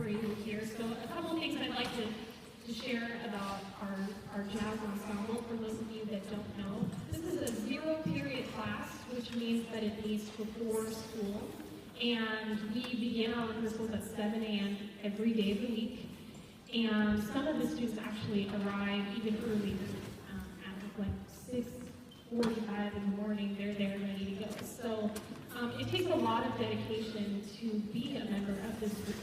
grateful here. So a couple of things I'd like to share about our jazz ensemble for those of you that don't know. This is a 0-period class, which means that it meets before school. And we begin our rehearsals at 7 a.m. every day of the week. And some of the students actually arrive even earlier, at like 6:45 in the morning. They're there ready to go. So it takes a lot of dedication to be a member of this group,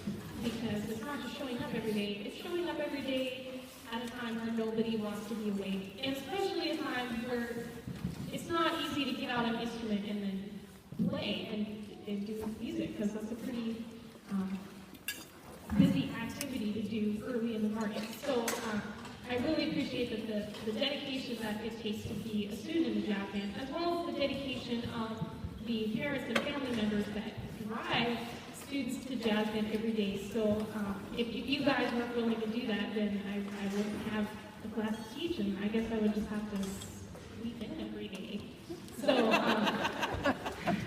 because it's not just showing up every day, it's showing up every day at a time where nobody wants to be awake, and especially a time where it's not easy to get out an instrument and then play and do music, because that's a pretty busy activity to do early in the morning. So I really appreciate that the dedication that it takes to be a student in the jazz band, as well as the dedication of the parents and family members that drive students to jazz band every day. So if you guys weren't willing to do that, then I wouldn't have a class to teach, and I guess I would just have to sleep in every day. So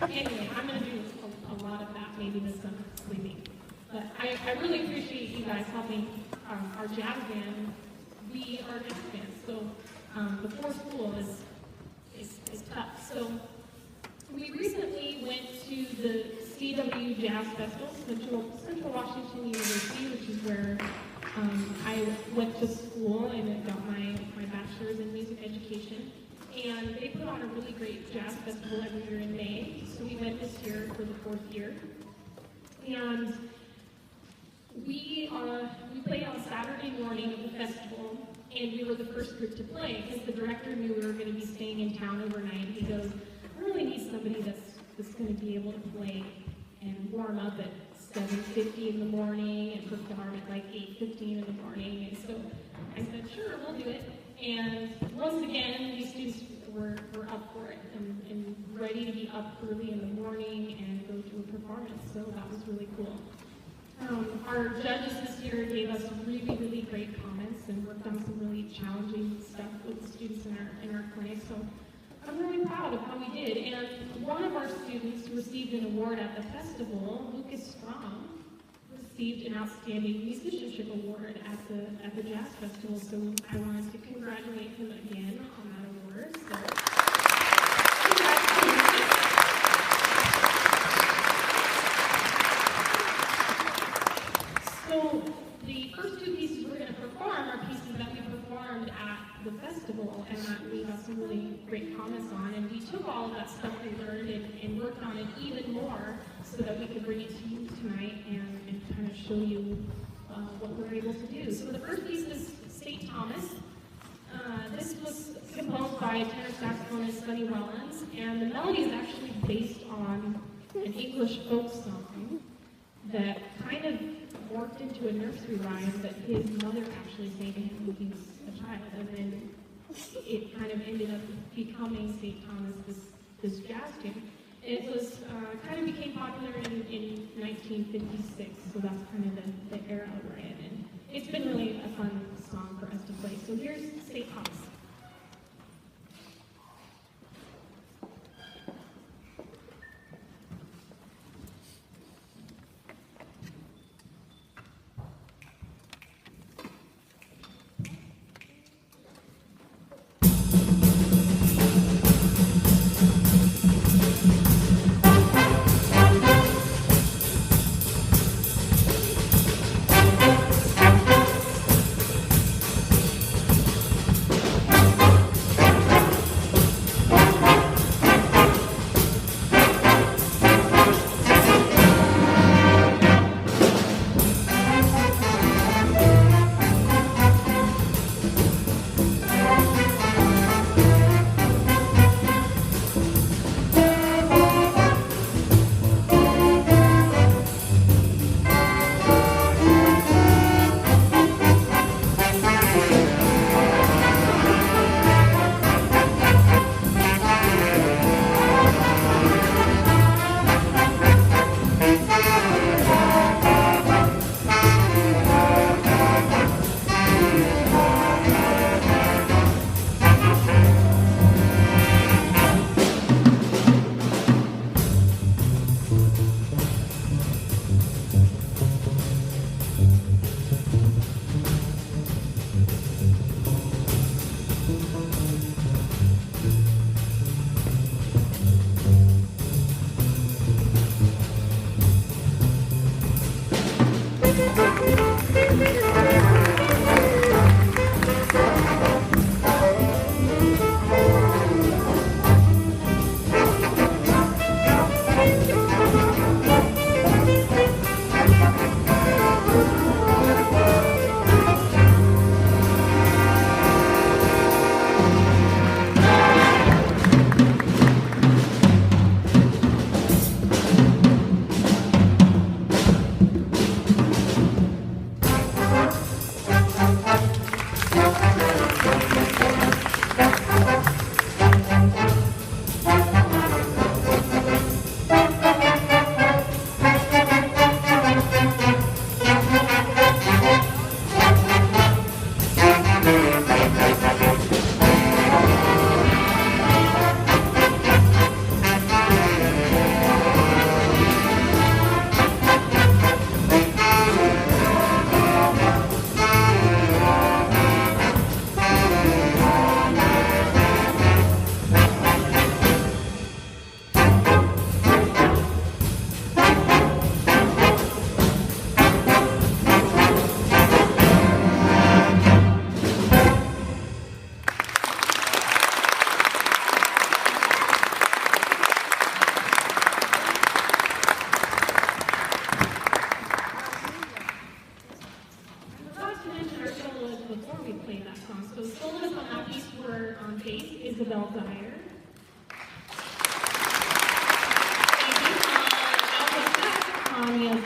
anyway, I'm going to do a lot of that maybe this summer, sleeping. But I really appreciate you guys helping our jazz band be our jazz band. So before school is tough. So we recently went to the CW Jazz Festival, Central Washington University, which is where I went to school and got my bachelor's in music education. And they put on a really great jazz festival every year in May. So we went this year for the 4th year. And we played on Saturday morning of the festival, and we were the first group to play because the director knew we were going to be staying in town overnight. He goes, I really need somebody that's going to be able to play and warm up at 7:50 in the morning and perform at like 8:15 in the morning. And so I said, sure, we'll do it. And once again, these students were up for it and ready to be up early in the morning and go to a performance. So that was really cool. Our judges this year gave us really, really great comments and worked on some really challenging stuff with the students in our clinic. So I'm really proud of how we did. And one of our students received an award at the festival. Lucas Strong received an Outstanding Musicianship Award at the Jazz Festival. So I wanted to congratulate him again on that award. So the first two pieces we're going to perform are pieces that we performed at the festival and that we got some really great comments on. And we took all of that stuff we learned and worked on it even more so that we could bring it to you tonight and kind of show you what we're able to do. So the first piece is St. Thomas. This was composed by tenor saxophonist Sonny Wellens, and the melody is actually based on an English folk song that kind of morphed into a nursery rhyme that his mother actually sang to him when he was a child, and then it kind of ended up becoming St. Thomas, this jazz tune. It was kind of became popular in 1956, so that's kind of the era we're in, and it's been really a fun song for us to play. So here's St. Thomas.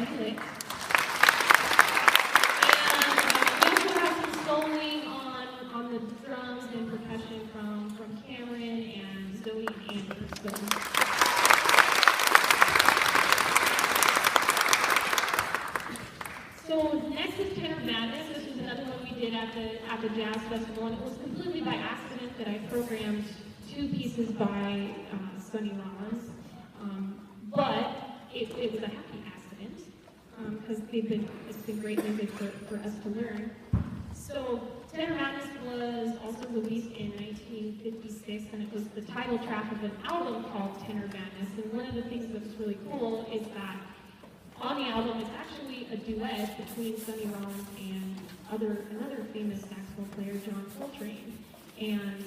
Stephanie Lick. And we also have some soloing on the drums and percussion from Cameron and Zoe Anderson. So next is Tenor Madness. This was another one we did at the Jazz Festival, and it was completely by accident that I programmed 2 pieces by Sonny Rollins. But it was a happy accident because it's been great music for us to learn. So Tenor Madness was also released in 1956, and it was the title track of an album called Tenor Madness. And one of the things that's really cool is that on the album, it's actually a duet between Sonny Rollins and another famous saxophone player, John Coltrane. And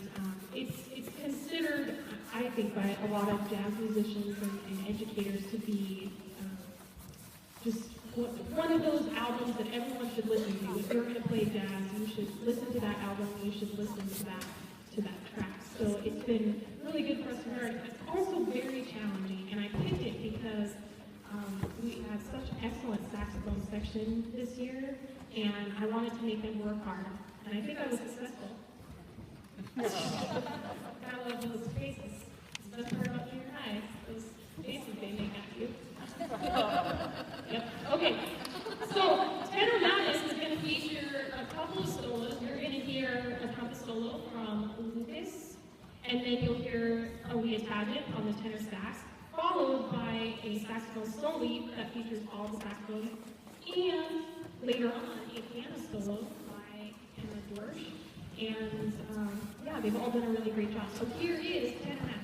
it's considered, I think, by a lot of jazz musicians and educators to be just one of those albums that everyone should listen to. If you're going to play jazz, you should listen to that album. You should listen to that track. So it's been really good for us to learn. It's also very challenging, and I picked it because we had such an excellent saxophone section this year, and I wanted to make them work hard, and I think I was successful. Gotta love those faces. It's the best part about junior high, those faces they make at you. Yep. Okay, so Tenor Madness is going to feature a couple of solos. You're going to hear a trumpet solo from Lucas, and then you'll hear Aaliyah Tagit on the tenor sax, followed by a saxophone solo that features all the saxophones, and later on, a piano solo by Emma Dorsch. And yeah, they've all done a really great job. So here is Tenor Madness.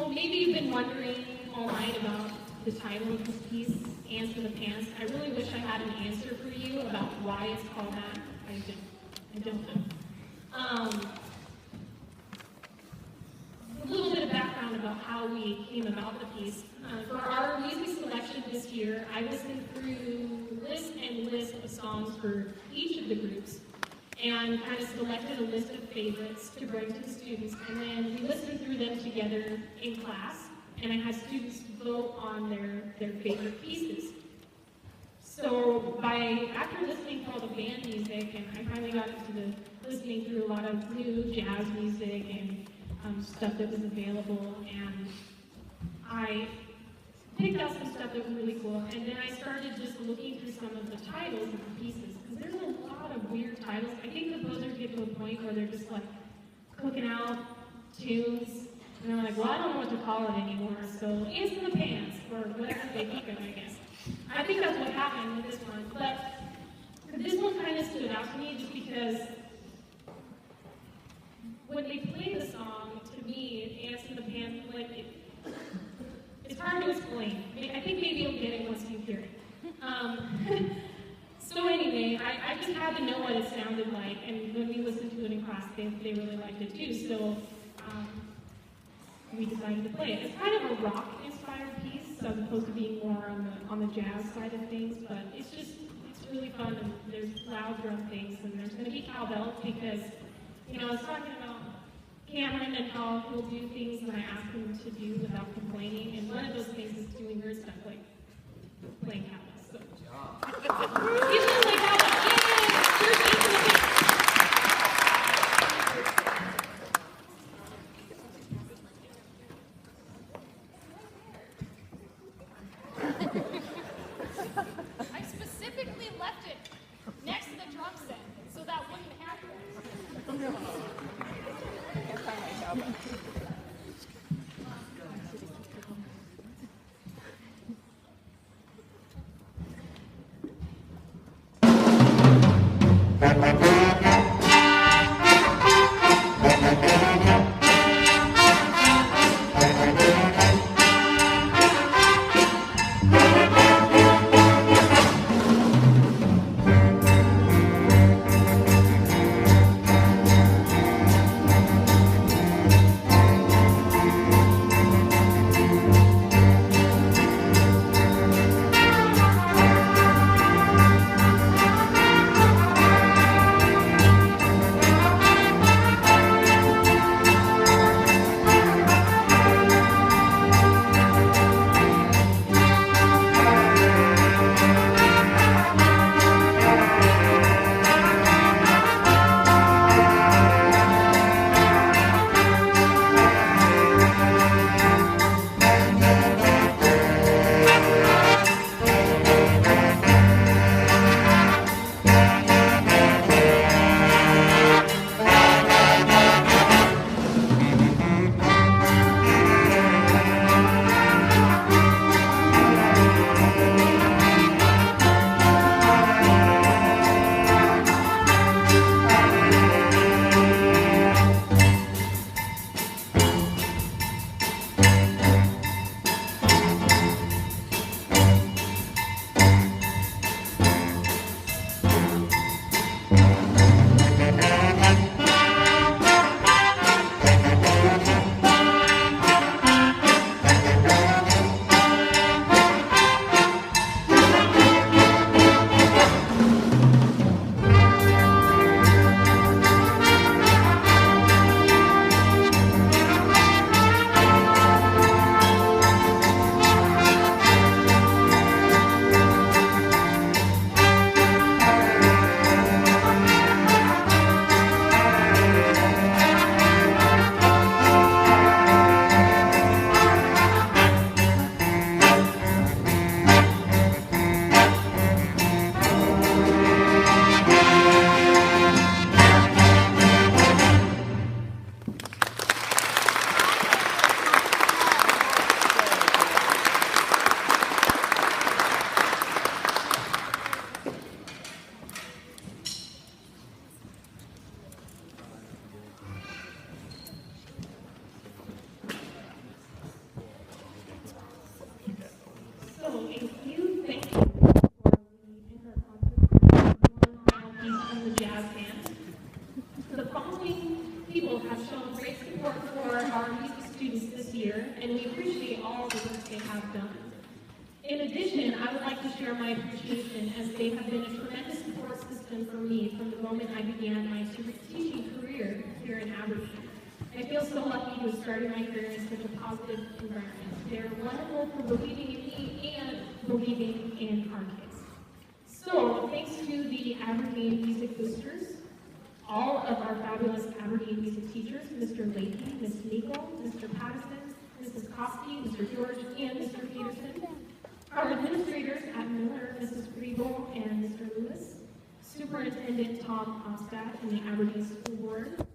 So maybe you've been wondering all night about the title of this piece, Ants in the Pants. I really wish I had an answer for you about why it's called that. I don't know. A little bit of background about how we came about the piece. For our music selection this year, I listened through lists and lists of songs for each of the groups and kind of selected a list of favorites to bring to the students. And then we listened through them together in class, and I had students vote on their favorite pieces. So after listening to all the band music, and I finally got into listening through a lot of new jazz music and stuff that was available, and I picked out some stuff that was really cool, and then I started just looking through some of the titles of the pieces, because there's a lot of weird titles. I think composers get to a point where they're just like cooking out tunes, and they're like, well, I don't know what to call it anymore, so Ants in the Pants, or whatever they think of, I guess. I think that's what happened with this one, but this one kind of stood out to me just because when they play the song, to me, Ants in the Pants, like, it's hard to explain. I think maybe you'll get it once you hear it. So anyway, I just had to know what it sounded like, and when we listened to it in class, they really liked it too, so we decided to play it. It's kind of a rock-inspired piece, as opposed to being more on the jazz side of things, but it's really fun, and there's loud drum things, and there's going to be cowbells, because, I was talking about Cameron and how he'll do things that I ask him to do without complaining, and one of those things is doing weird stuff like playing cowbells. So. He's going to play cowbells. Yay! I specifically left it next to the drum set, so that wouldn't happen. year, and we appreciate all the work they have done. In addition, I would like to share my appreciation as they have been a tremendous support system for me from the moment I began my teaching career here in Aberdeen. I feel so lucky to have started my career in such a positive environment. They're wonderful for believing in me and believing in our kids. So, thanks to the Aberdeen Music Boosters, all of our fabulous Aberdeen music teachers, Mr. Leahy, Ms. Nichol, Mr. Patterson, Mrs. Koski, Mr. George, and Mr. Peterson, our administrators at Miller, Mrs. Griebel, and Mr. Lewis, Superintendent Tom Ostad, and the Aberdeen School Board,